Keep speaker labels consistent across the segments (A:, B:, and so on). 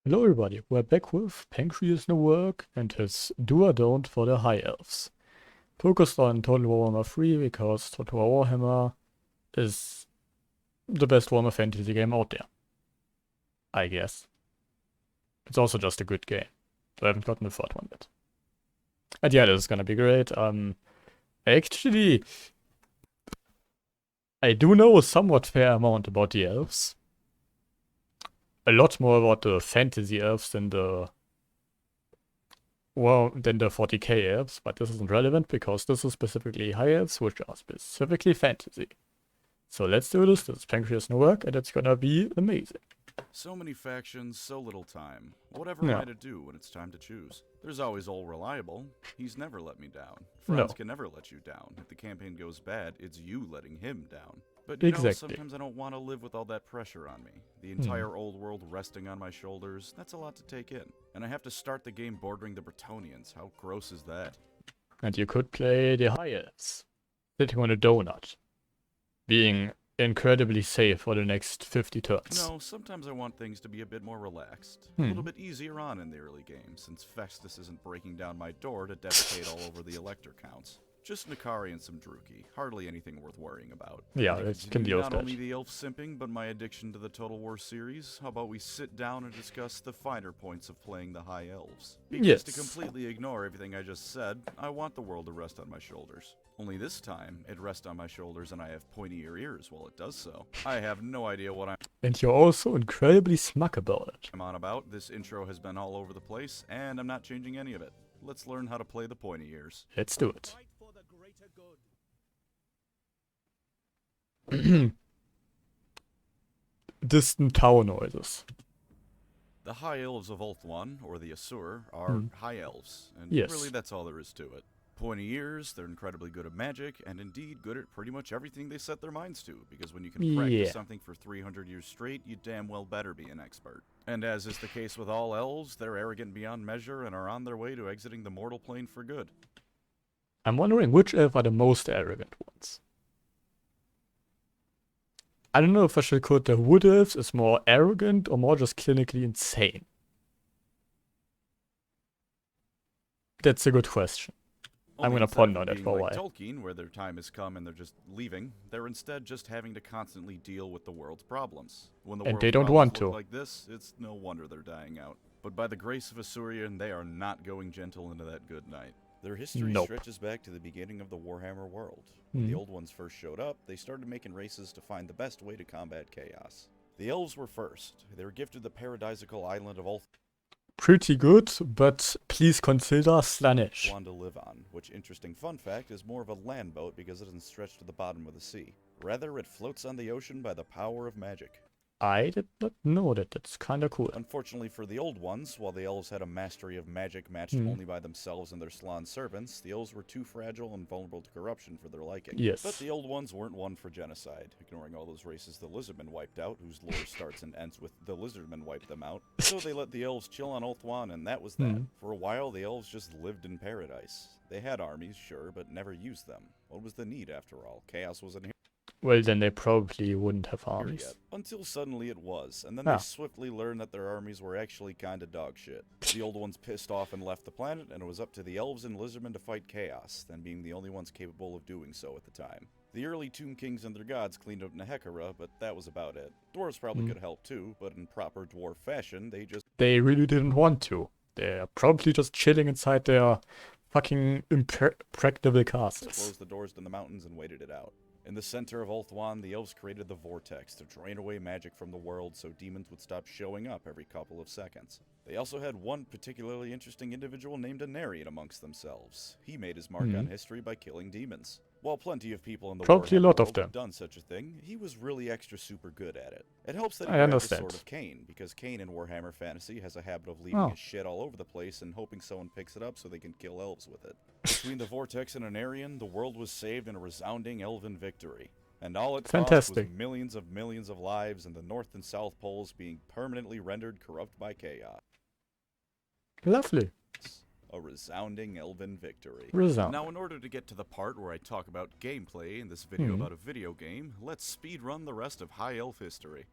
A: Hello everybody, we're back with PancreasNoWork and his do or don't for the High Elves. Focused on Total Warhammer 3 because Total Warhammer is the best Warhammer fantasy game out there. I guess. It's also just a good game. I haven't gotten the third one yet. And yeah, this is gonna be great. Actually, I do know a somewhat fair amount about the elves. A lot more about the fantasy elves than the 40k elves, but this isn't relevant because this is specifically high elves, which are specifically fantasy. So let's do this. This is PancreasNoWork, and it's gonna be amazing.
B: So many factions, so little time. Whatever
A: Yeah.
B: am I to do when it's time to choose? There's always Old Reliable. He's never let me down.
A: No.
B: Franz can never let you down. If the campaign goes bad, it's you letting him down. But you know, sometimes I don't want to live with all that pressure on me. The entire old world resting on my shoulders, that's a lot to take in. And I have to start the game bordering the Bretonnians. How gross is that?
A: And you could play the high elves, sitting on a donut, being incredibly safe for the next 50 turns.
B: No, sometimes I want things to be a bit more relaxed. A little bit easier on in the early game, since Festus isn't breaking down my door to defecate all over the elector counts. Just Nakari and some Druki. Hardly anything worth worrying about.
A: Yeah, it can deal with
B: not
A: that.
B: only the elf simping, but my addiction to the Total War series. How about we sit down and discuss the finer points of playing the High Elves? Because to completely ignore everything I just said, I want the world to rest on my shoulders. Only this time, it rests on my shoulders and I have pointier ears while it does so. I have no idea what
A: And you're also incredibly smug about it.
B: I'm on about. This intro has been all over the place, and I'm not changing any of it. Let's learn how to play the pointy ears.
A: Let's do it. Distant tower noises.
B: The High Elves of Ulthuan, or the Asur, are High Elves, and really that's all there is to it. Pointy ears, they're incredibly good at magic, and indeed good at pretty much everything they set their minds to, because when you can practice something for 300 years straight, you damn well better be an expert. And as is the case with all elves, they're arrogant beyond measure and are on their way to exiting the mortal plane for good.
A: I'm wondering which elf are the most arrogant ones. I don't know if I should call the wood elves as more arrogant or more just clinically insane. That's a good question. I'm gonna ponder on that for a while.
B: Tolkien, where their time has come and they're just leaving, they're instead just having to constantly deal with the world's problems. When the
A: and
B: world's
A: they don't want to.
B: Like this, it's no wonder they're dying out. But by the grace of Asurian, they are not going gentle into that good night. Their history stretches back to the beginning of the Warhammer world. When the old ones first showed up, they started making races to find the best way to combat chaos. The elves were first. They were gifted the paradisical island of Ulthuan.
A: Pretty good, but please consider Slaanesh.
B: To live on, which, interesting fun fact, is more of a land boat because it doesn't stretch to the bottom of the sea. Rather, it floats on the ocean by the power of magic.
A: I did not know that. That's kinda cool.
B: Unfortunately for the old ones, while the elves had a mastery of magic matched only by themselves and their Slann servants, the elves were too fragile and vulnerable to corruption for their liking.
A: Yes.
B: But the old ones weren't one for genocide, ignoring all those races the lizardmen wiped out, whose lore starts and ends with the lizardmen wiped them out. So they let the elves chill on Ulthuan, and that was that. For a while, the elves just lived in paradise. They had armies, sure, but never used them. What was the need, after all? Chaos wasn't here.
A: Well, then they probably wouldn't have armies.
B: Yet. Until suddenly it was, and then they swiftly learned that their armies were actually kinda dog shit. The old ones pissed off and left the planet, and it was up to the elves and lizardmen to fight chaos, them being the only ones capable of doing so at the time. The early Tomb Kings and their gods cleaned up Nehekara, but that was about it. Dwarves probably could help too, but in proper dwarf fashion,
A: they really didn't want to. They're probably just chilling inside their fucking impregnable castles.
B: Closed the doors to the mountains and waited it out. In the center of Ulthuan, the elves created the Vortex to drain away magic from the world so demons would stop showing up every couple of seconds. They also had one particularly interesting individual named Anarian amongst themselves. He made his mark on history by killing demons. While plenty of people in the
A: probably a lot of
B: world
A: them
B: have done such a thing, he was really extra super good at it. It helps that he
A: I
B: grabbed the
A: understand.
B: sword of Cain, because Cain in Warhammer Fantasy has a habit of leaving his shit all over the place and hoping someone picks it up so they can kill elves with it. Between the Vortex and Anarian, the world was saved in a resounding elven victory. And all it cost was millions of lives and the North and South Poles being permanently rendered corrupt by chaos.
A: Lovely.
B: A resounding elven victory.
A: Now,
B: in order to get to the part where I talk about gameplay in this video about a video game, let's speedrun the rest of High Elf history.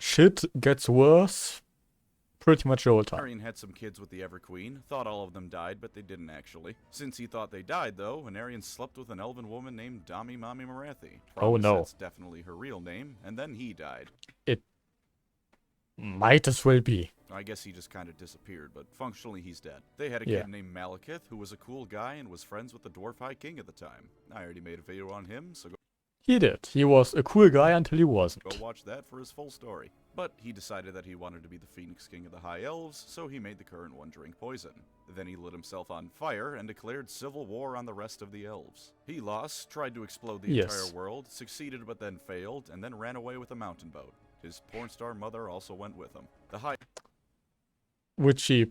A: Shit gets worse pretty much the whole time.
B: Arian had some kids with the Everqueen, thought all of them died, but they didn't actually. Since he thought they died, though, Anarian slept with an elven woman named Dami Mami Marathi.
A: Oh no.
B: That's definitely her real name, and then he died.
A: It might as well be.
B: I guess he just kind of disappeared, but functionally he's dead. They had a kid named Malekith, who was a cool guy and was friends with the Dwarf High King at the time. I already made a video on him, so go...
A: He did. He was a cool guy until he wasn't.
B: Go watch that for his full story. But he decided that he wanted to be the Phoenix King of the High Elves, so he made the current one drink poison. Then he lit himself on fire and declared civil war on the rest of the elves. He lost, tried to explode the entire world, succeeded but then failed, and then ran away with a mountain boat. His porn star mother also went with him.
A: Which he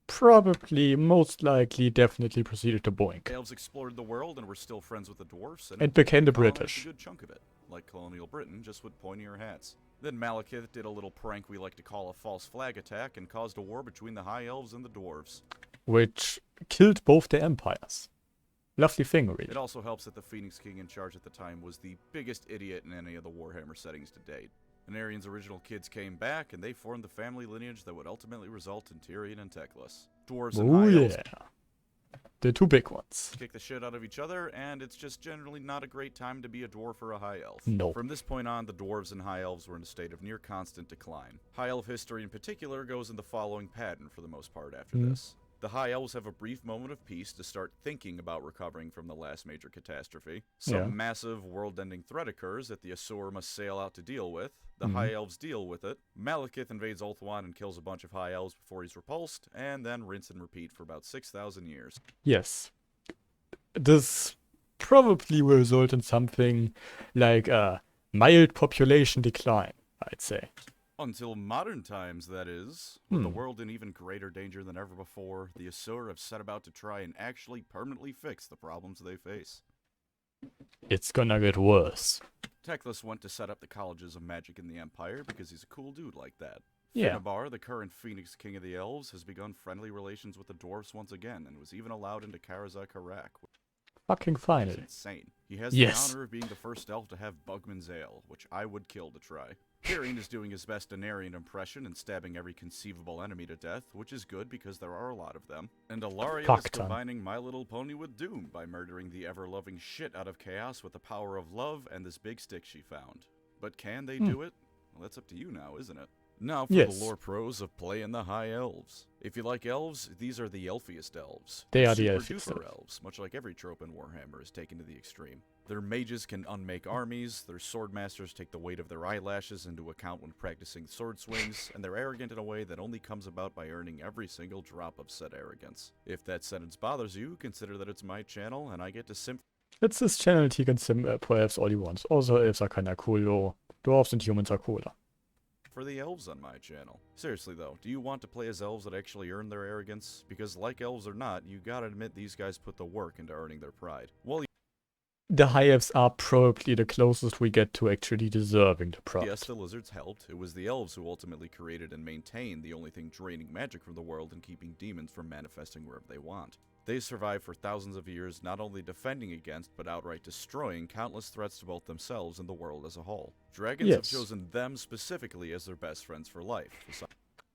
A: probably, most likely, definitely proceeded to boink.
B: Elves explored the world and were still friends with the dwarfs,
A: and became the British.
B: A good chunk of it, like colonial Britain, just with pointier hats. Then Malekith did a little prank we like to call a false flag attack and caused a war between the High Elves and the dwarves.
A: Which killed both their empires. Lovely thing, really.
B: It also helps that the Phoenix King in charge at the time was the biggest idiot in any of the Warhammer settings to date. Anarian's original kids came back, and they formed the family lineage that would ultimately result in Tyrion and Teclis. Dwarves and High Elves,
A: the two big ones,
B: kick the shit out of each other, and it's just generally not a great time to be a dwarf or a high elf.
A: No.
B: From this point on, the dwarves and high elves were in a state of near constant decline. High elf history in particular goes in the following pattern for the most part after this. The High Elves have a brief moment of peace to start thinking about recovering from the last major catastrophe. Some massive world-ending threat occurs that the Asur must sail out to deal with. The High Elves deal with it. Malekith invades Ulthuan and kills a bunch of High Elves before he's repulsed, and then rinse and repeat for about 6,000 years.
A: Yes. This probably will result in something like a mild population decline, I'd say.
B: Until modern times, that is. With the world in even greater danger than ever before, the Asur have set about to try and actually permanently fix the problems they face.
A: It's gonna get worse.
B: Teclis went to set up the colleges of magic in the Empire because he's a cool dude like that.
A: Yeah.
B: Finnabar, the current Phoenix King of the Elves, has begun friendly relations with the dwarfs once again and was even allowed into Karazak Harak.
A: Fucking finally.
B: Insane. He has the honor of being the first elf to have Bugman's Ale, which I would kill to try. Tyrion is doing his best Anarian impression and stabbing every conceivable enemy to death, which is good because there are a lot of them. And Alariel is combining My Little Pony with Doom by murdering the ever-loving shit out of Chaos with the power of love and this big stick she found. But can they do it? Well, that's up to you now, isn't it? Now for the lore pros of playing the High Elves. If you like elves, these are the elfiest elves.
A: They are the
B: elfiest elves, much like every trope in Warhammer is taken to the extreme. Their mages can unmake armies, their swordmasters take the weight of their eyelashes into account when practicing sword swings, and they're arrogant in a way that only comes about by earning every single drop of said arrogance. If that sentence bothers you, consider that it's my channel, and I get to simp.
A: It's this channel, he can sim for elves all he wants. Also, elves are kinda cool, though. Dwarves and humans are cooler.
B: For the elves on my channel. Seriously though, do you want to play as elves that actually earn their arrogance? Because like elves or not, you gotta admit these guys put the work into earning their pride. Well,
A: the High Elves are probably the closest we get to actually deserving the pride.
B: Yes, the lizards helped. It was the elves who ultimately created and maintained the only thing draining magic from the world and keeping demons from manifesting wherever they want. They survived for thousands of years, not only defending against, but outright destroying countless threats to both themselves and the world as a whole. Dragons have chosen them specifically as their best friends for life.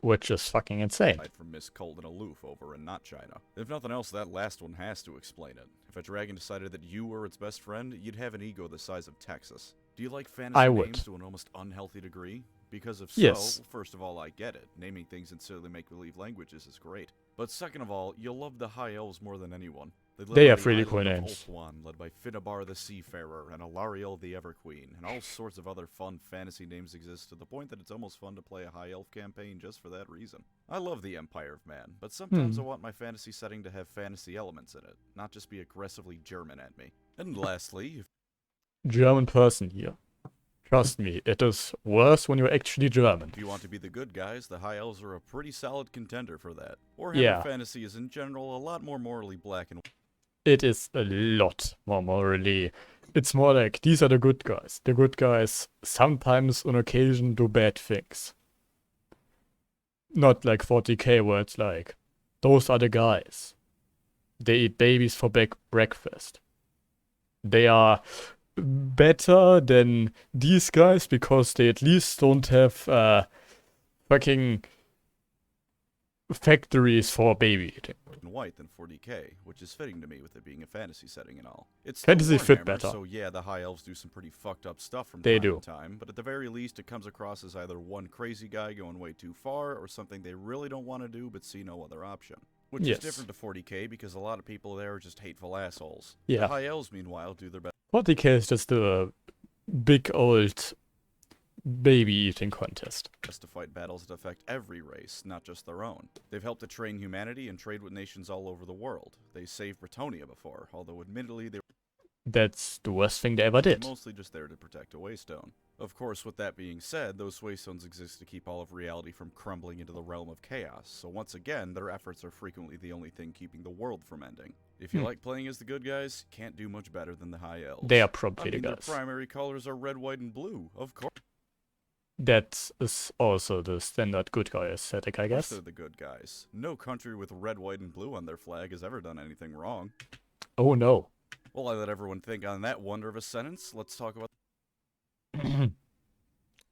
A: Which is fucking insane.
B: Aside from Miss Cold and aloof over in not China. If nothing else, that last one has to explain it. If a dragon decided that you were its best friend, you'd have an ego the size of Texas. Do you like fantasy names to an almost unhealthy degree? Because if so, first of all, I get it. Naming things in silly make-believe languages is great. But second of all, you'll love the High Elves more than anyone.
A: They have really cool names.
B: Ulthuan, led by Finnabar the Seafarer, and Alariel the Everqueen, and all sorts of other fun fantasy names exist to the point that it's almost fun to play a High Elf campaign just for that reason. I love the Empire of Man, but sometimes I want my fantasy setting to have fantasy elements in it, not just be aggressively German at me. And lastly...
A: German person here. Trust me, it is worse when you're actually German.
B: If you want to be the good guys, the High Elves are a pretty solid contender for that. Warhammer fantasy is in general a lot more morally black and white.
A: It is a lot more morally. It's more like, these are the good guys. The good guys sometimes on occasion do bad things. Not like 40k where it's like, those are the guys. They eat babies for breakfast. They are better than these guys because they at least don't have fucking factories for baby eating.
B: White than 40k, which is fitting to me with it being a fantasy setting and all. It's
A: fantasy
B: Warhammer,
A: fit better.
B: So yeah, the High Elves do some pretty fucked up stuff from time to time, but at the very least it comes across as either one crazy guy going way too far, or something they really don't want to do but see no other option. Which is different to 40k because a lot of people there are just hateful assholes.
A: Yeah.
B: The High Elves, meanwhile, do their best.
A: 40k is just a big old baby eating contest.
B: Just to fight battles that affect every race, not just their own. They've helped to train humanity and trade with nations all over the world. They saved Bretonia before, although admittedly they
A: That's the worst thing they ever did.
B: Mostly just there to protect a waystone. Of course, with that being said, those waystones exist to keep all of reality from crumbling into the realm of chaos, so once again, their efforts are frequently the only thing keeping the world from ending. If you like playing as the good guys, can't do much better than the High Elves.
A: They are probably the guys.
B: Their primary colors are red, white, and blue, of course.
A: That is also the standard good guy aesthetic, I guess.
B: They're the good guys. No country with red, white, and blue on their flag has ever done anything wrong.
A: Oh no.
B: Well, I let everyone think on that wonder of a sentence. Let's talk about...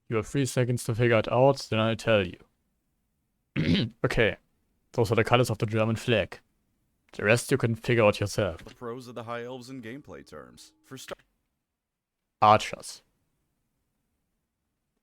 A: You have 3 seconds to figure it out, then I'll tell you. Okay. Those are the colors of the German flag. The rest you can figure out yourself.
B: The pros of the High Elves in gameplay terms. For
A: archers.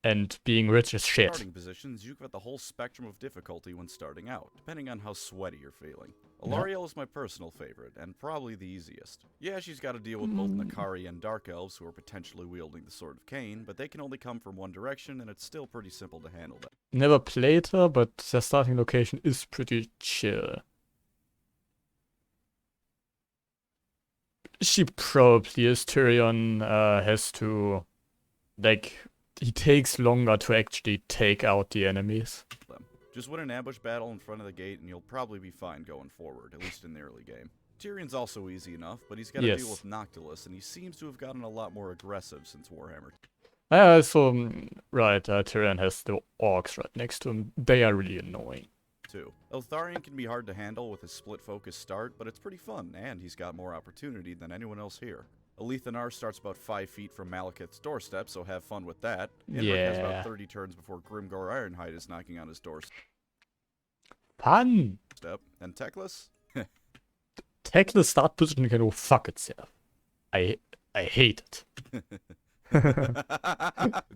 A: And being rich is shit.
B: Starting positions, you've got the whole spectrum of difficulty when starting out, depending on how sweaty you're feeling. Alarielle is my personal favorite, and probably the easiest. Yeah, she's got to deal with both Nakari and Dark Elves who are potentially wielding the Sword of Cain, but they can only come from one direction, and it's still pretty simple to handle that.
A: Never played her, but their starting location is pretty chill. She probably is. Tyrion has to, like, he takes longer to actually take out the enemies.
B: Just win an ambush battle in front of the gate and you'll probably be fine going forward, at least in the early game. Tyrion's also easy enough, but he's got to deal with Noctilus, and he seems to have gotten a lot more aggressive since Warhammer.
A: Right, Tyrion has the orcs right next to him. They are really annoying.
B: Too. Eltharion can be hard to handle with his split focus start, but it's pretty fun, and he's got more opportunity than anyone else here. Alethanar starts about 5 feet from Malekith's doorstep, so have fun with that. Imric has about 30 turns before Grimgor Ironhide is knocking on his doorstep.
A: Fun!
B: And Teclis?
A: Teclis start position can go fuck itself. I hate it.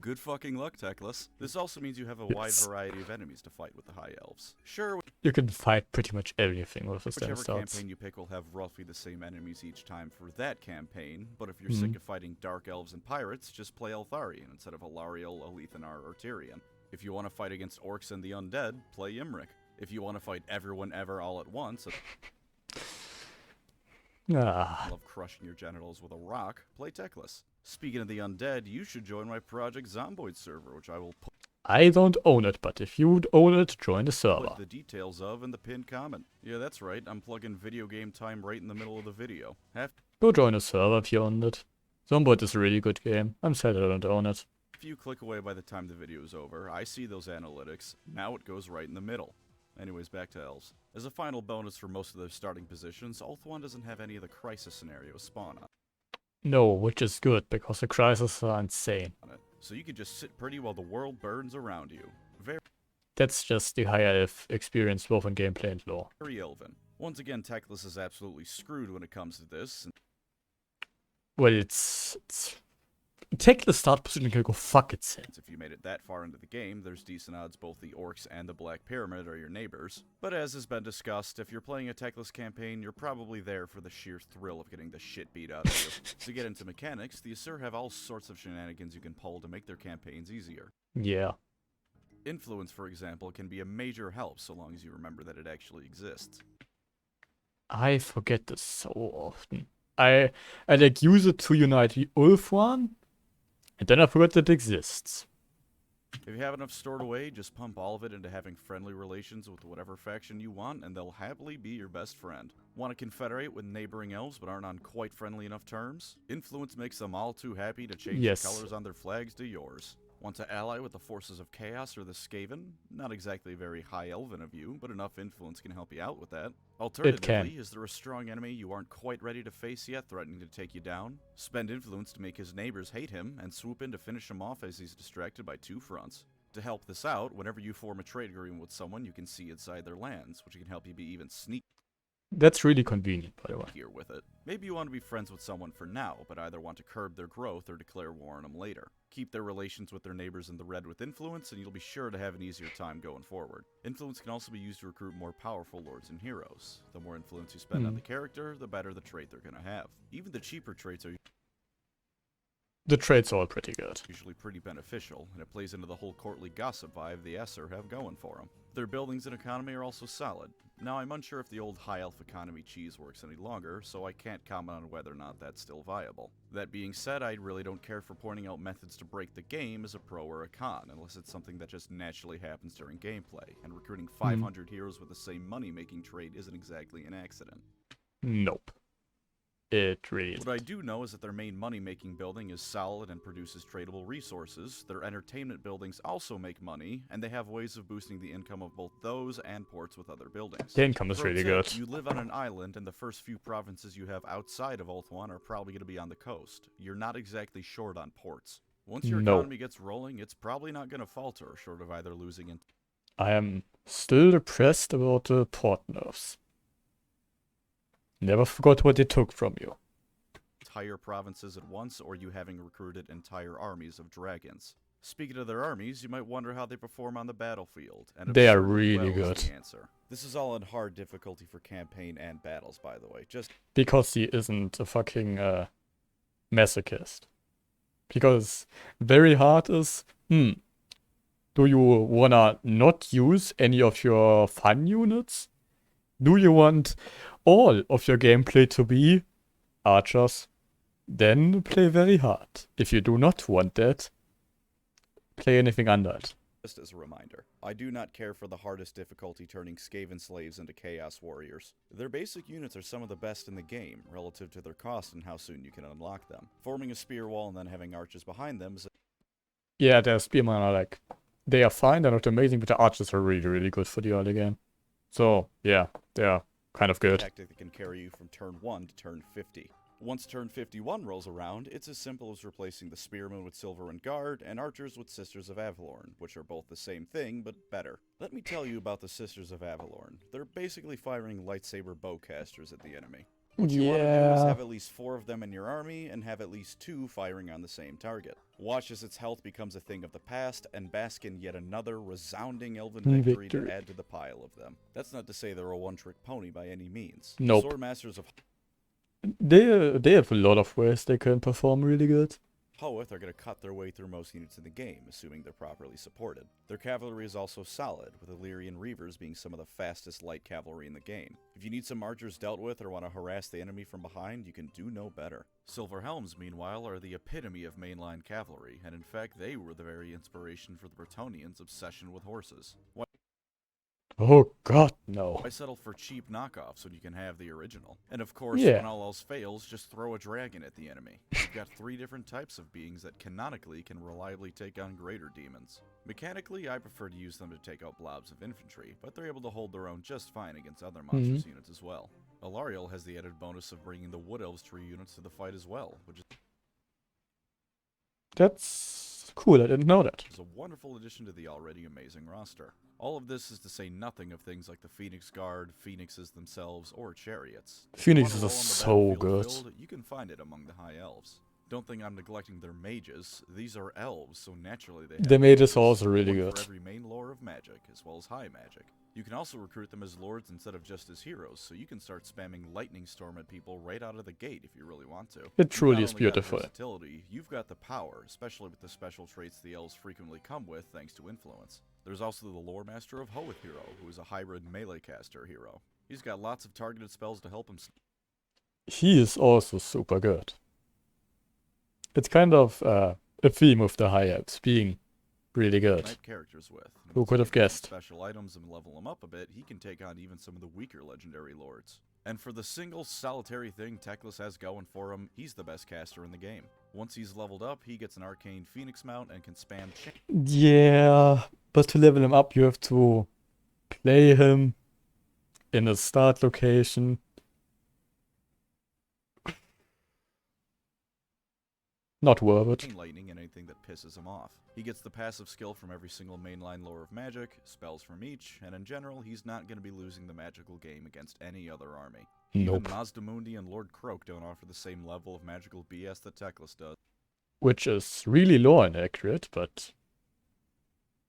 B: Good fucking luck, Teclis. This also means you have a wide variety of enemies to fight with the High Elves. Sure,
A: you can fight pretty much everything with the
B: whichever campaign you pick will have roughly the same enemies each time for that campaign, but if you're sick of fighting Dark Elves and Pirates, just play Eltharion instead of Alarielle, Alethanar, or Tyrion. If you want to fight against Orcs and the Undead, play Imric. If you want to fight everyone ever all at once, love crushing your genitals with a rock, play Teclis. Speaking of the Undead, you should join my Project Zomboid server, which I will put...
A: I don't own it, but if you own it, join the server.
B: Put the details of in the pinned comment. Yeah, that's right, I'm plugging video game time right in the middle of the video.
A: Go join the server if you own it. Zomboid is a really good game. I'm sad I don't own it.
B: If you click away by the time the video is over, I see those analytics. Now it goes right in the middle. Anyways, back to Elves. As a final bonus for most of their starting positions, Ulthuan doesn't have any of the crisis scenarios spawn on.
A: No, which is good, because the crises are insane.
B: So you can just sit pretty while the world burns around you.
A: That's just the higher elf experience both in gameplay and lore.
B: Very elven. Once again, Teclis is absolutely screwed when it comes to this.
A: Well, it's Teclis start position can go fuck itself.
B: If you made it that far into the game, there's decent odds both the Orcs and the Black Pyramid are your neighbors. But as has been discussed, if you're playing a Teclis campaign, you're probably there for the sheer thrill of getting the shit beat out of you. To get into mechanics, the Asur have all sorts of shenanigans you can pull to make their campaigns easier.
A: Yeah.
B: Influence, for example, can be a major help so long as you remember that it actually exists.
A: I forget this so often. I like use it to unite the Ulthuan, and then I forgot that it exists.
B: If you have enough stored away, just pump all of it into having friendly relations with whatever faction you want, and they'll happily be your best friend. Want to confederate with neighboring elves but aren't on quite friendly enough terms? Influence makes them all too happy to change the colors on their flags to yours. Want to ally with the forces of Chaos or the Skaven? Not exactly very high elven of you, but enough influence can help you out with that. Alternatively, is there a strong enemy you aren't quite ready to face yet threatening to take you down? Spend influence to make his neighbors hate him, and swoop in to finish him off as he's distracted by 2 fronts. To help this out, whenever you form a trade agreement with someone, you can see inside their lands, which can help you be even sneakier.
A: That's really convenient, by the way.
B: Here with it. Maybe you want to be friends with someone for now, but either want to curb their growth or declare war on them later. Keep their relations with their neighbors in the red with influence, and you'll be sure to have an easier time going forward. Influence can also be used to recruit more powerful lords and heroes. The more influence you spend on the character, the better the trait they're going to have. Even the cheaper traits are...
A: The traits are all pretty good.
B: Usually pretty beneficial, and it plays into the whole courtly gossip vibe the Asur have going for them. Their buildings and economy are also solid. Now, I'm unsure if the old high elf economy cheese works any longer, so I can't comment on whether or not that's still viable. That being said, I really don't care for pointing out methods to break the game as a pro or a con, unless it's something that just naturally happens during gameplay, and recruiting 500 heroes with the same money-making trait isn't exactly an accident.
A: Nope. It really is.
B: What I do know is that their main money-making building is solid and produces tradable resources. Their entertainment buildings also make money, and they have ways of boosting the income of both those and ports with other buildings.
A: The income is really good.
B: You live on an island, and the first few provinces you have outside of Ulthuan are probably going to be on the coast. You're not exactly short on ports. Once your economy gets rolling, it's probably not going to falter, short of either losing in...
A: I am still depressed about the port nerfs. Never forgot what they took from you.
B: Entire provinces at once, or you having recruited entire armies of dragons. Speaking of their armies, you might wonder how they perform on the battlefield. And
A: they are really good.
B: The answer. This is all on hard difficulty for campaign and battles, by the way. Just
A: because he isn't a fucking masochist. Because very hard is, do you wanna not use any of your fun units? Do you want all of your gameplay to be archers? Then play very hard. If you do not want that, play anything under it.
B: Just as a reminder, I do not care for the hardest difficulty turning Skaven slaves into chaos warriors. Their basic units are some of the best in the game, relative to their cost and how soon you can unlock them. Forming a spear wall and then having archers behind them is...
A: Yeah, their spearmen are like... They are fine, they're not amazing, but the archers are really, really good for the early game. So, yeah, they are kind of good.
B: Tactic that can carry you from turn 1 to turn 50. Once turn 51 rolls around, it's as simple as replacing the spearmen with Silver and Guard, and archers with Sisters of Avalorn, which are both the same thing, but better. Let me tell you about the Sisters of Avalorn. They're basically firing lightsaber bowcasters at the enemy. What you want to do is have at least 4 of them in your army, and have at least 2 firing on the same target. Watch as its health becomes a thing of the past, and bask in yet another resounding elven victory to add to the pile of them. That's not to say they're a one-trick pony by any means.
A: Nope.
B: Swordmasters of...
A: They have a lot of ways they can perform really good.
B: Hoeth are going to cut their way through most units in the game, assuming they're properly supported. Their cavalry is also solid, with Illyrian Reavers being some of the fastest light cavalry in the game. If you need some archers dealt with or want to harass the enemy from behind, you can do no better. Silver Helms, meanwhile, are the epitome of mainline cavalry, and in fact they were the very inspiration for the Bretonnians' obsession with horses.
A: Oh god, no.
B: Why settle for cheap knockoffs when you can have the original? And of course, when all else fails, just throw a dragon at the enemy. You've got 3 different types of beings that canonically can reliably take on greater demons. Mechanically, I prefer to use them to take out blobs of infantry, but they're able to hold their own just fine against other monstrous units as well. Alariel has the added bonus of bringing the Wood Elves tree units to the fight as well, which is...
A: That's cool, I didn't know that.
B: It's a wonderful addition to the already amazing roster. All of this is to say nothing of things like the Phoenix Guard, Phoenixes themselves, or chariots.
A: Phoenixes are so good.
B: You can find it among the High Elves. Don't think I'm neglecting their mages. These are elves, so naturally they have...
A: The mages are also really good.
B: For every main lore of magic, as well as high magic. You can also recruit them as lords instead of just as heroes, so you can start spamming lightning storm at people right out of the gate if you really want to.
A: It truly is beautiful.
B: You've got the power, especially with the special traits the elves frequently come with thanks to influence. There's also the Lore Master of Hoeth hero, who is a hybrid melee caster hero. He's got lots of targeted spells to help him.
A: He is also super good. It's kind of a theme of the High Elves being really good.
B: Characters with.
A: Who could have guessed?
B: Special items and level him up a bit, he can take on even some of the weaker legendary lords. And for the single solitary thing Teclis has going for him, he's the best caster in the game. Once he's leveled up, he gets an arcane phoenix mount and can spam
A: Yeah, but to level him up you have to play him in a start location. Not worth it.
B: Lightning and anything that pisses him off. He gets the passive skill from every single mainline lore of magic, spells from each, and in general, he's not going to be losing the magical game against any other army.
A: Nope.
B: Even Mazdamundi and Lord Croak don't offer the same level of magical BS that Teclis does.
A: Which is really lore inaccurate, but...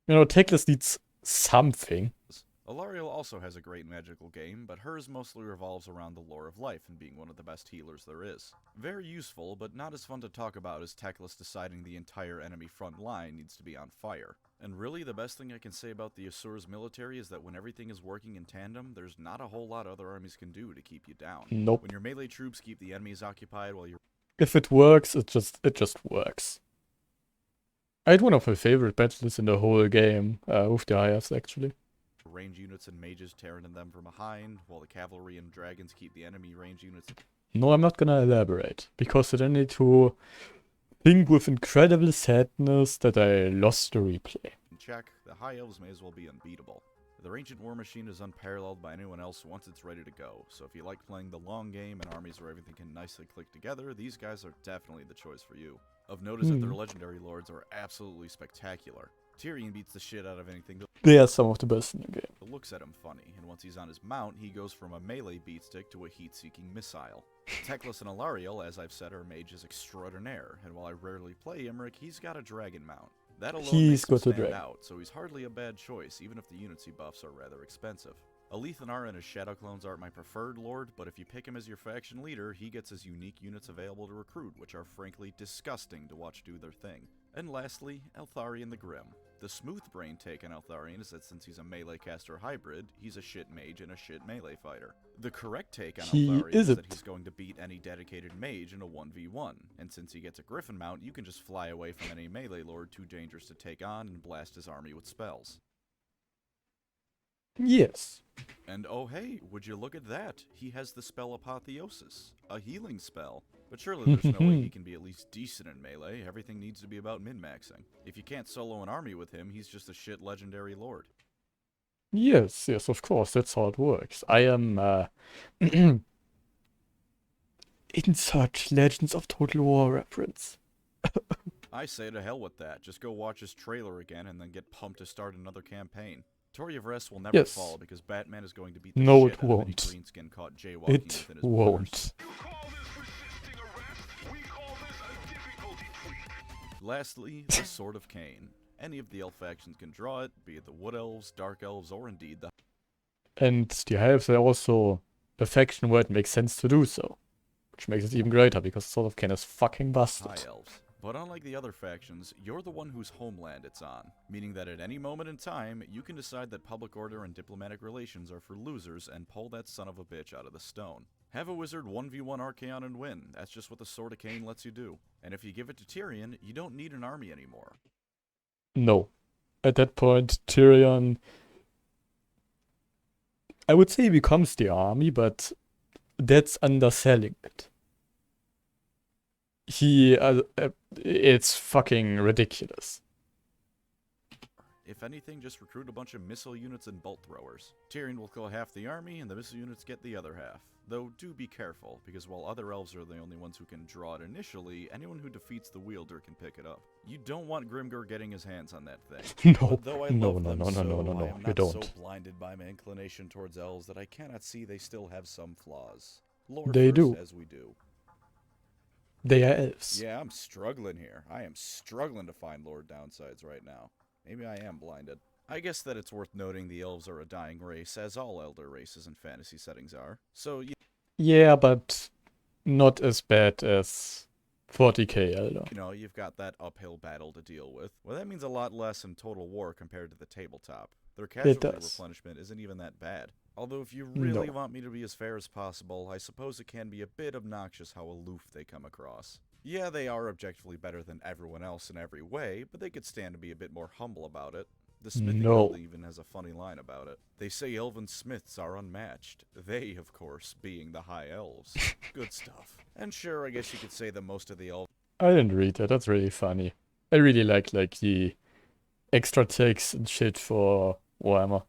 A: You know, Teclis needs something.
B: Alarielle also has a great magical game, but hers mostly revolves around the lore of life and being one of the best healers there is. Very useful, but not as fun to talk about as Teclis deciding the entire enemy front line needs to be on fire. And really, the best thing I can say about the Asur's military is that when everything is working in tandem, there's not a whole lot other armies can do to keep you down.
A: Nope.
B: When your melee troops keep the enemies occupied while you're...
A: If it works, it just works. I had one of my favorite battles in the whole game, with the Elves actually.
B: Range units and mages tearing in them from behind, while the cavalry and dragons keep the enemy range units...
A: No, I'm not gonna elaborate, because then I need to think with incredible sadness that I lost the replay.
B: In check, the High Elves may as well be unbeatable. Their ancient war machine is unparalleled by anyone else once it's ready to go, so if you like playing the long game and armies where everything can nicely click together, these guys are definitely the choice for you. Of note is that their legendary lords are absolutely spectacular. Tyrion beats the shit out of anything
A: they are some of the best in the game.
B: That looks at him funny, and once he's on his mount, he goes from a melee beatstick to a heat-seeking missile. Teclis and Alarielle, as I've said, are mages extraordinaire, and while I rarely play Imric, he's got a dragon mount. That alone makes him stand out, so he's hardly a bad choice, even if the units he buffs are rather expensive. Alethanar and his Shadow Clones aren't my preferred lord, but if you pick him as your faction leader, he gets his unique units available to recruit, which are frankly disgusting to watch do their thing. And lastly, Eltharion the Grim. The smooth brain take on Eltharion is that since he's a melee caster hybrid, he's a shit mage and a shit melee fighter. The correct take on Eltharion is that he's going to beat any dedicated mage in a 1v1, and since he gets a griffin mount, you can just fly away from any melee lord too dangerous to take on and blast his army with spells.
A: Yes.
B: And oh hey, would you look at that? He has the spell Apotheosis, a healing spell. But surely there's no way he can be at least decent in melee. Everything needs to be about min-maxing. If you can't solo an army with him, he's just a shit legendary lord.
A: Yes, of course, that's how it works. I am, insert Legends of Total War reference.
B: I say to hell with that. Just go watch his trailer again and then get pumped to start another campaign. Tory of Rest will never fall because Batman is going to beat the shit out of any greenskin caught jaywalking within his borders. Lastly, the Sword of Cain. Any of the elf factions can draw it, be it the Wood Elves, Dark Elves, or indeed the...
A: And the Elves are also a faction where it makes sense to do so. Which makes it even greater, because Sword of Cain is fucking busted.
B: High Elves. But unlike the other factions, you're the one whose homeland it's on, meaning that at any moment in time, you can decide that public order and diplomatic relations are for losers and pull that son of a bitch out of the stone. Have a wizard 1v1 Archaon and win. That's just what the Sword of Cain lets you do. And if you give it to Tyrion, you don't need an army anymore.
A: No. At that point, Tyrion... I would say he becomes the army, but that's underselling it. It's fucking ridiculous.
B: If anything, just recruit a bunch of missile units and bolt throwers. Tyrion will kill half the army, and the missile units get the other half. Though, do be careful, because while other elves are the only ones who can draw it initially, anyone who defeats the wielder can pick it up. You don't want Grimgor getting his hands on that thing.
A: No,
B: Though I love them so, you don't. So blinded by my inclination towards elves that I cannot see they still have some flaws. Lore
A: they
B: first,
A: do.
B: As we do.
A: They are elves.
B: Yeah, I'm struggling here. I am struggling to find lore downsides right now. Maybe I am blinded. I guess that it's worth noting the elves are a dying race, as all elder races in fantasy settings are. So,
A: yeah, but not as bad as 40k elder.
B: You know, you've got that uphill battle to deal with. Well, that means a lot less in Total War compared to the tabletop. Their casualty replenishment isn't even that bad. Although if you really want me to be as fair as possible, I suppose it can be a bit obnoxious how aloof they come across. Yeah, they are objectively better than everyone else in every way, but they could stand to be a bit more humble about it. The smithing guild even has a funny line about it. They say elven smiths are unmatched. They, of course, being the High Elves. Good stuff. And sure, I guess you could say that most of the elves...
A: I didn't read that, that's really funny. I really like the extra takes and shit for Warhammer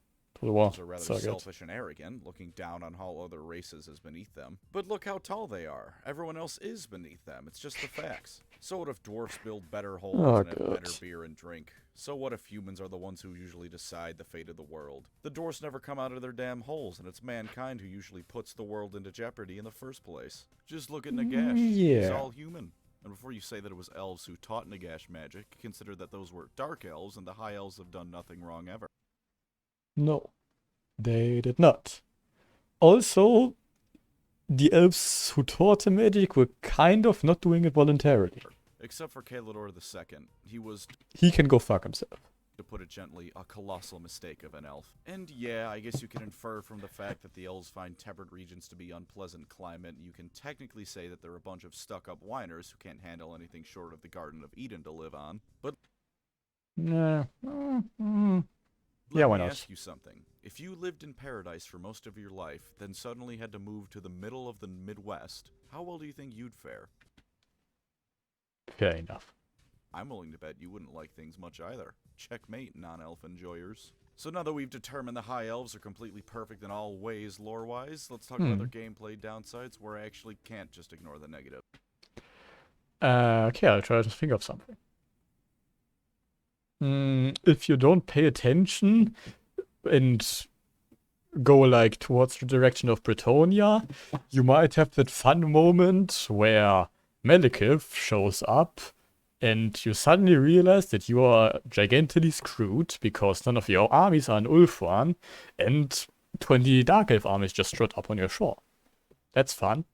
A: Total War.
B: Elves are rather selfish and arrogant, looking down on all other races as beneath them. But look how tall they are. Everyone else is beneath them. It's just the facts. So what if dwarfs build better holes and have better beer and drink? So what if humans are the ones who usually decide the fate of the world? The dwarfs never come out of their damn holes, and it's mankind who usually puts the world into jeopardy in the first place. Just look at Nagash. He's all human. And before you say that it was elves who taught Nagash magic, consider that those were dark elves, and the high elves have done nothing wrong ever.
A: No, they did not. Also, the elves who taught the magic were kind of not doing it voluntarily.
B: Except for Kalidor II.
A: He can go fuck himself.
B: To put it gently, a colossal mistake of an elf. And yeah, I guess you can infer from the fact that the elves find temperate regions to be unpleasant climate, you can technically say that they're a bunch of stuck-up whiners who can't handle anything short of the Garden of Eden to live on. But
A: yeah, why not?
B: Let me ask you something. If you lived in paradise for most of your life, then suddenly had to move to the middle of the Midwest, how well do you think you'd fare?
A: Fair enough.
B: I'm willing to bet you wouldn't like things much either. Checkmate, non-elf enjoyers. So now that we've determined the high elves are completely perfect in all ways lore-wise, let's talk about their gameplay downsides where I actually can't just ignore the negative.
A: Okay, I'll try to think of something. If you don't pay attention and go like towards the direction of Bretonnia, you might have that fun moment where Malekith shows up and you suddenly realize that you are gigantically screwed because none of your armies are in Ulthuan and 20 Dark Elf armies just showed up on your shore. That's fun.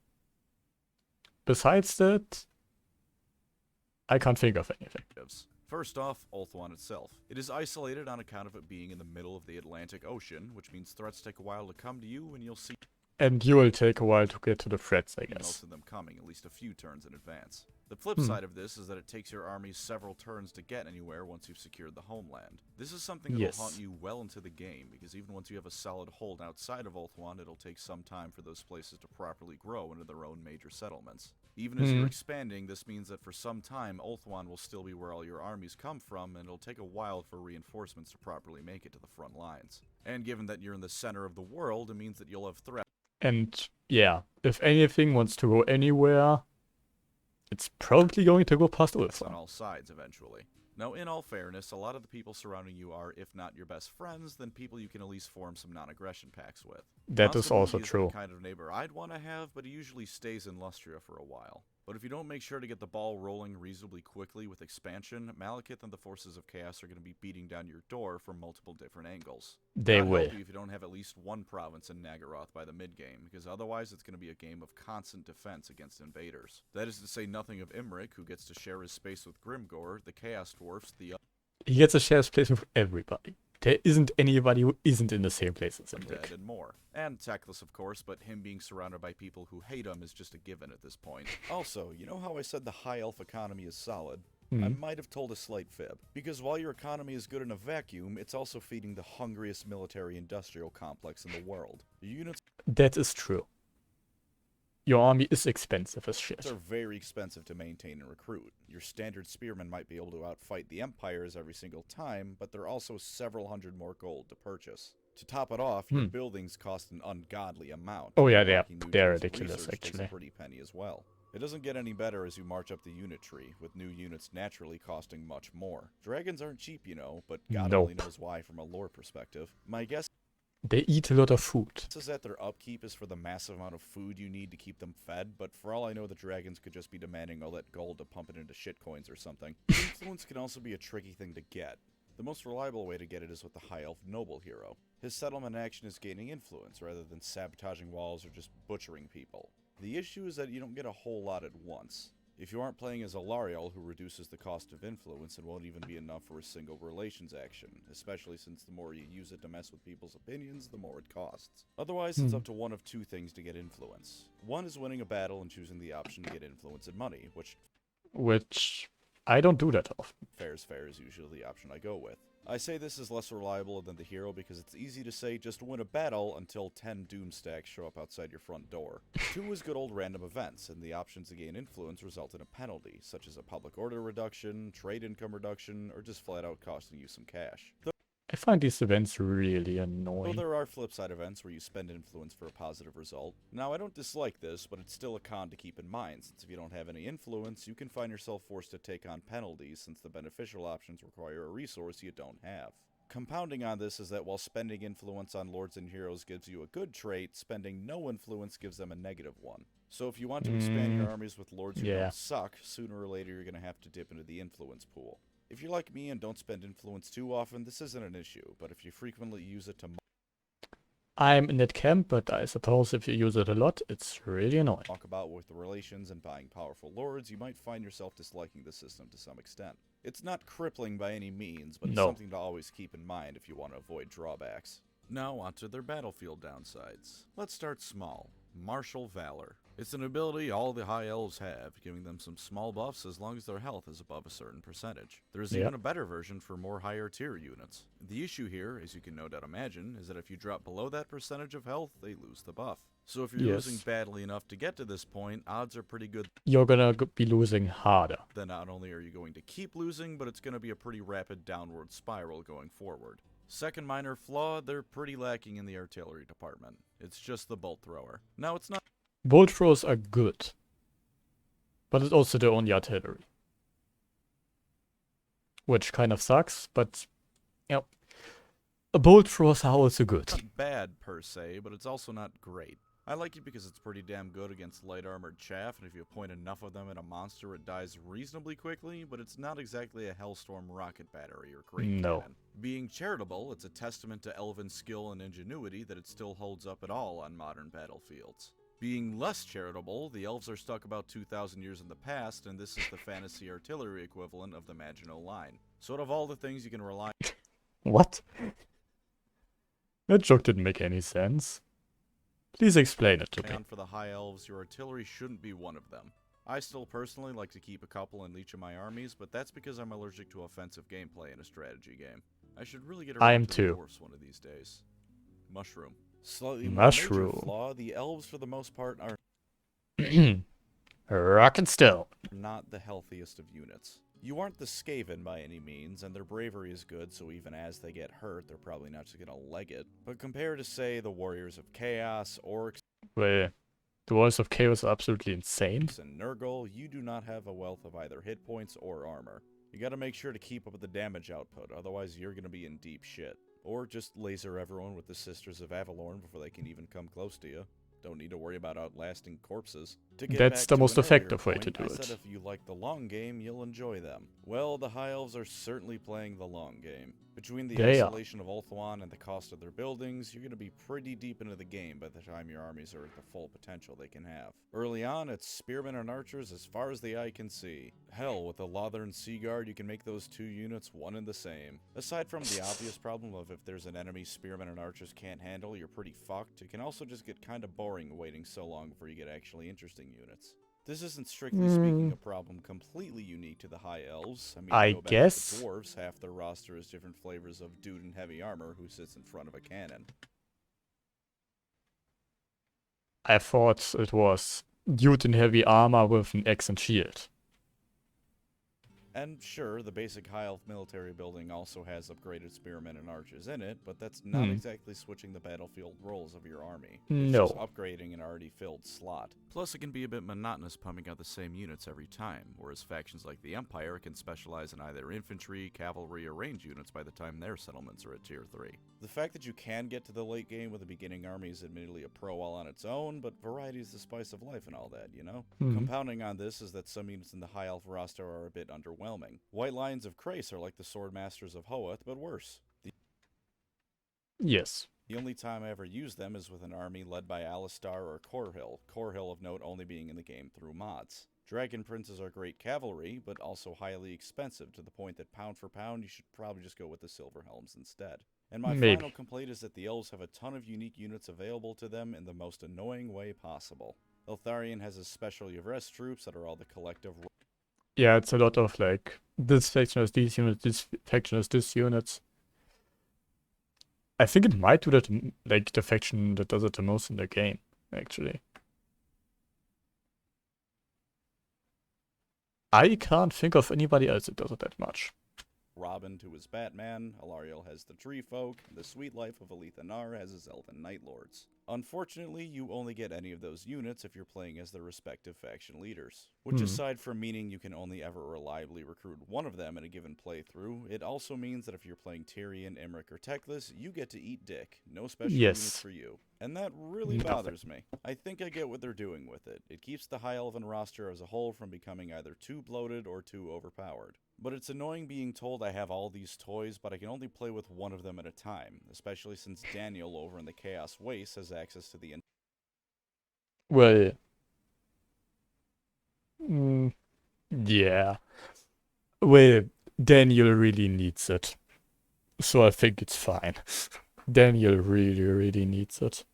A: Besides that, I can't think of anything.
B: First off, Ulthuan itself. It is isolated on account of it being in the middle of the Atlantic Ocean, which means threats take a while to come to you, and you'll see...
A: And you will take a while to get to the threats, I guess.
B: Most of them coming at least a few turns in advance. The flip side of this is that it takes your armies several turns to get anywhere once you've secured the homeland. This is something that will haunt you well into the game, because even once you have a solid hold outside of Ulthuan, it'll take some time for those places to properly grow into their own major settlements. Even as you're expanding, this means that for some time, Ulthuan will still be where all your armies come from, and it'll take a while for reinforcements to properly make it to the front lines. And given that you're in the center of the world, it means that you'll have threats.
A: And yeah, if anything wants to go anywhere, it's probably going to go past Ulthuan.
B: On all sides eventually. Now, in all fairness, a lot of the people surrounding you are, if not your best friends, then people you can at least form some non-aggression pacts with.
A: That is also true.
B: The kind of neighbor I'd want to have, but he usually stays in Lustria for a while. But if you don't make sure to get the ball rolling reasonably quickly with expansion, Malekith and the forces of chaos are going to be beating down your door from multiple different angles.
A: They will.
B: If you don't have at least one province in Nagaroth by the mid-game, because otherwise it's going to be a game of constant defense against invaders. That is to say nothing of Imrik, who gets to share his space with Grimgor, the Chaos Dwarfs,
A: He gets to share space with everybody. There isn't anybody who isn't in the same place as Imrik.
B: And more. And Teclis, of course, but him being surrounded by people who hate him is just a given at this point. Also, you know how I said the high elf economy is solid? I might have told a slight fib. Because while your economy is good in a vacuum, it's also feeding the hungriest military-industrial complex in the world. Your units...
A: That is true. Your army is expensive as shit.
B: Are very expensive to maintain and recruit. Your standard spearmen might be able to outfight the empires every single time, but they're also several hundred more gold to purchase. To top it off, your buildings cost an ungodly amount.
A: Oh yeah, they're ridiculous actually.
B: A pretty penny as well. It doesn't get any better as you march up the unit tree, with new units naturally costing much more. Dragons aren't cheap, you know, but God only knows why from a lore perspective. My guess
A: they eat a lot of food.
B: Is that their upkeep is for the massive amount of food you need to keep them fed, but for all I know the dragons could just be demanding all that gold to pump it into shitcoins or something. Influence can also be a tricky thing to get. The most reliable way to get it is with the High Elf Noble hero. His settlement action is gaining influence, rather than sabotaging walls or just butchering people. The issue is that you don't get a whole lot at once. If you aren't playing as a Lariel who reduces the cost of influence, it won't even be enough for a single relations action, especially since the more you use it to mess with people's opinions, the more it costs. Otherwise, it's up to one of two things to get influence. One is winning a battle and choosing the option to get influence and money, which
A: I don't do that often.
B: Fair is usually the option I go with. I say this is less reliable than the hero because it's easy to say just win a battle until 10 doom stacks show up outside your front door. 2 is good old random events, and the options to gain influence result in a penalty, such as a public order reduction, trade income reduction, or just flat out costing you some cash.
A: I find these events really annoying.
B: Well, there are flip side events where you spend influence for a positive result. Now, I don't dislike this, but it's still a con to keep in mind, since if you don't have any influence, you can find yourself forced to take on penalties, since the beneficial options require a resource you don't have. Compounding on this is that while spending influence on lords and heroes gives you a good trait, spending no influence gives them a negative one. So if you want to expand your armies with lords who don't suck, sooner or later you're going to have to dip into the influence pool. If you're like me and don't spend influence too often, this isn't an issue, but if you frequently use it to...
A: I'm in that camp, but I suppose if you use it a lot, it's really annoying.
B: Talk about with the relations and buying powerful lords, you might find yourself disliking the system to some extent. It's not crippling by any means, but it's something to always keep in mind if you want to avoid drawbacks. Now onto their battlefield downsides. Let's start small. Martial Valor. It's an ability all the High Elves have, giving them some small buffs as long as their health is above a certain percentage. There's even a better version for more higher tier units. The issue here, as you can no doubt imagine, is that if you drop below that percentage of health, they lose the buff. So if you're losing badly enough to get to this point, odds are pretty good
A: you're gonna be losing harder.
B: Then not only are you going to keep losing, but it's gonna be a pretty rapid downward spiral going forward. Second minor flaw, they're pretty lacking in the artillery department. It's just the bolt thrower. Now it's not...
A: Bolt throwers are good, but it's also the only artillery. Which kind of sucks, but, you know, bolt throwers are also good.
B: Not bad per se, but it's also not great. I like it because it's pretty damn good against light armored chaff, and if you point enough of them at a monster, it dies reasonably quickly, but it's not exactly a Hellstorm rocket battery or great cannon. Being charitable, it's a testament to elven skill and ingenuity that it still holds up at all on modern battlefields. Being less charitable, the elves are stuck about 2,000 years in the past, and this is the fantasy artillery equivalent of the Maginot Line. So out of all the things you can rely on...
A: What? That joke didn't make any sense. Please explain it to me.
B: For the High Elves, your artillery shouldn't be one of them. I still personally like to keep a couple in each of my armies, but that's because I'm allergic to offensive gameplay in a strategy game. I should really get around to the dwarves one of these days. Mushroom. Slightly more major flaw, the elves for the most part are
A: rock and stone.
B: Not the healthiest of units. You aren't the Skaven by any means, and their bravery is good, so even as they get hurt, they're probably not just gonna leg it. But compared to, say, the Warriors of Chaos, Orcs...
A: Well, the Warriors of Chaos are absolutely insane.
B: ...and Nurgle, you do not have a wealth of either hit points or armor. You gotta make sure to keep up with the damage output, otherwise you're gonna be in deep shit. Or just laser everyone with the Sisters of Avalorn before they can even come close to you. Don't need to worry about outlasting corpses.
A: That's the most effective way to do it.
B: I said if you like the long game, you'll enjoy them. Well, the High Elves are certainly playing the long game. Between the isolation of Ulthuan and the cost of their buildings, you're going to be pretty deep into the game by the time your armies are at the full potential they can have. Early on, it's spearmen and archers as far as the eye can see. Hell, with the Lothern Sea Guard, you can make those two units one and the same. Aside from the obvious problem of if there's an enemy spearmen and archers can't handle, you're pretty fucked, it can also just get kinda boring waiting so long before you get actually interesting units. This isn't strictly speaking a problem completely unique to the High Elves. I mean, guess the dwarves, half their roster is different flavors of dude in heavy armor who sits in front of a cannon.
A: I thought it was dude in heavy armor with an axe and shield.
B: And sure, the basic High Elf military building also has upgraded spearmen and archers in it, but that's not exactly switching the battlefield roles of your army. It's just upgrading an already filled slot. Plus, it can be a bit monotonous pumping out the same units every time, whereas factions like the Empire can specialize in either infantry, cavalry, or range units by the time their settlements are at Tier 3. The fact that you can get to the late game with a beginning army is admittedly a pro all on its own, but variety is the spice of life and all that, you know? Compounding on this is that some units in the High Elf roster are a bit underwhelming. White Lions of Krace are like the Sword Masters of Hoeth, but worse.
A: Yes.
B: The only time I ever use them is with an army led by Alistar or Corhill of note only being in the game through mods. Dragon Princes are great cavalry, but also highly expensive, to the point that pound for pound you should probably just go with the Silver Helms instead. And my final complaint is that the Elves have a ton of unique units available to them in the most annoying way possible. Eltharion has his special Yvresse troops that are all the collective...
A: Yeah, it's a lot of like, this faction has these units, this faction has this units. I think it might do that, like, the faction that does it the most in the game, actually. I can't think of anybody else that does it that much.
B: Robin to his Batman, Alariel has the Tree Folk, and the Sweet Life of Alethanar has his Elven Night Lords. Unfortunately, you only get any of those units if you're playing as their respective faction leaders. Which, aside from meaning you can only ever reliably recruit one of them in a given playthrough, it also means that if you're playing Tyrion, Imric, or Teclis, you get to eat dick. No special units for you. And that really bothers me. I think I get what they're doing with it. It keeps the High Elven roster as a whole from becoming either too bloated or too overpowered. But it's annoying being told I have all these toys, but I can only play with one of them at a time, especially since Daniel over in the Chaos Waste has access to the...
A: Well... yeah. Well, Daniel really needs it. So I think it's fine. Daniel really, really needs it.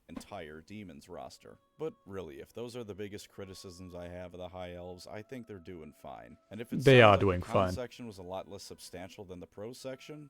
B: Entire Demons roster. But really, if those are the biggest criticisms I have of the High Elves, I think they're doing fine. And if it's
A: they are
B: like
A: doing
B: the
A: fine.
B: section was a lot less substantial than the Pro section,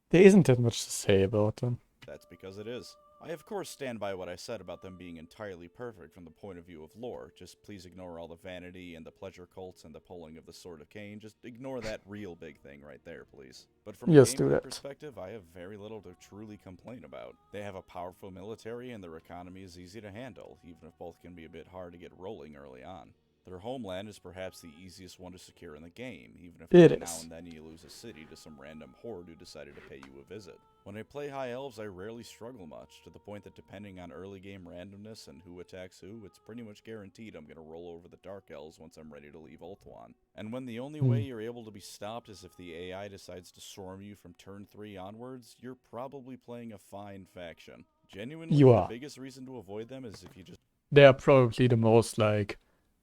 A: there isn't that much to say about them.
B: That's because it is. I of course stand by what I said about them being entirely perfect from the point of view of lore. Just please ignore all the vanity and the pleasure cults and the pulling of the Sword of Cain. Just ignore that real big thing right there, please. But from a gameplay perspective, I have very little to truly complain about. They have a powerful military and their economy is easy to handle, even if both can be a bit hard to get rolling early on. Their homeland is perhaps the easiest one to secure in the game, even if now and then you lose a city to some random horde who decided to pay you a visit. When I play High Elves, I rarely struggle much, to the point that depending on early game randomness and who attacks who, it's pretty much guaranteed I'm going to roll over the Dark Elves once I'm ready to leave Ulthuan. And when the only way you're able to be stopped is if the AI decides to swarm you from turn 3 onwards, you're probably playing a fine faction. Genuinely, the biggest reason to avoid them is if you just...
A: They are probably the most, like...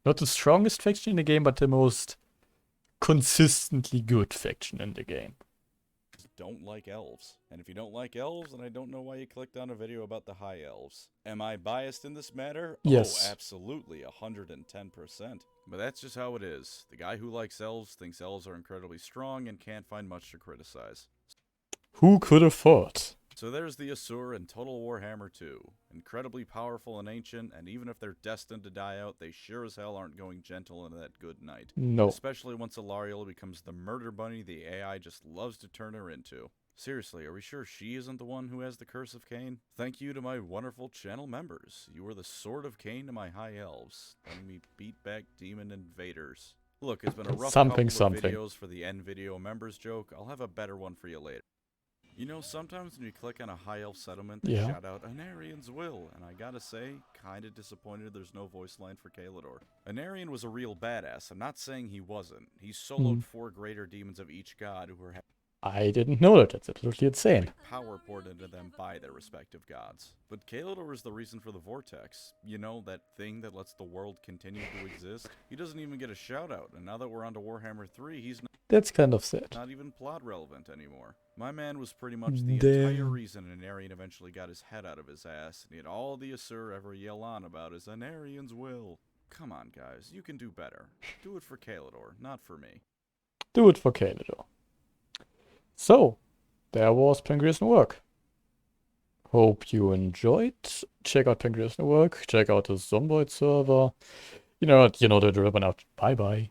A: not the strongest faction in the game, but the most consistently good faction in the game.
B: Don't like elves. And if you don't like elves, then I don't know why you clicked on a video about the High Elves. Am I biased in this matter?
A: Yes.
B: Oh, absolutely, 110%. But that's just how it is. The guy who likes elves thinks elves are incredibly strong and can't find much to criticize.
A: Who could have thought?
B: So there's the Asur in Total Warhammer 2. Incredibly powerful and ancient, and even if they're destined to die out, they sure as hell aren't going gentle into that good night.
A: No.
B: Especially once Alariel becomes the murder bunny the AI just loves to turn her into. Seriously, are we sure she isn't the one who has the Curse of Cain? Thank you to my wonderful channel members. You are the Sword of Cain to my High Elves, letting me beat back demon invaders. Look, it's been a rough couple of videos for the end video members joke. I'll have a better one for you later. You know, sometimes when you click on a High Elf settlement, they shout out, Anarian's will, and I gotta say, kinda disappointed there's no voice line for Caelidor. Anarian was a real badass, I'm not saying he wasn't. He soloed 4 greater demons of each god who were...
A: I didn't know that, that's absolutely insane.
B: Power poured into them by their respective gods. But Caelidor is the reason for the Vortex. You know, that thing that lets the world continue to exist? He doesn't even get a shout out, and now that we're on to Warhammer 3, he's
A: that's kind of sad.
B: Not even plot relevant anymore. My man was pretty much the entire reason Anarian eventually got his head out of his ass, and yet all the Asur ever yell on about is Anarian's will. Come on, guys, you can do better. Do it for Caelidor, not for me.
A: Do it for Caelidor. So, there was PancreasNoWork. Hope you enjoyed. Check out PancreasNoWork. Check out the Zomboid server. You know the drill out. Bye bye.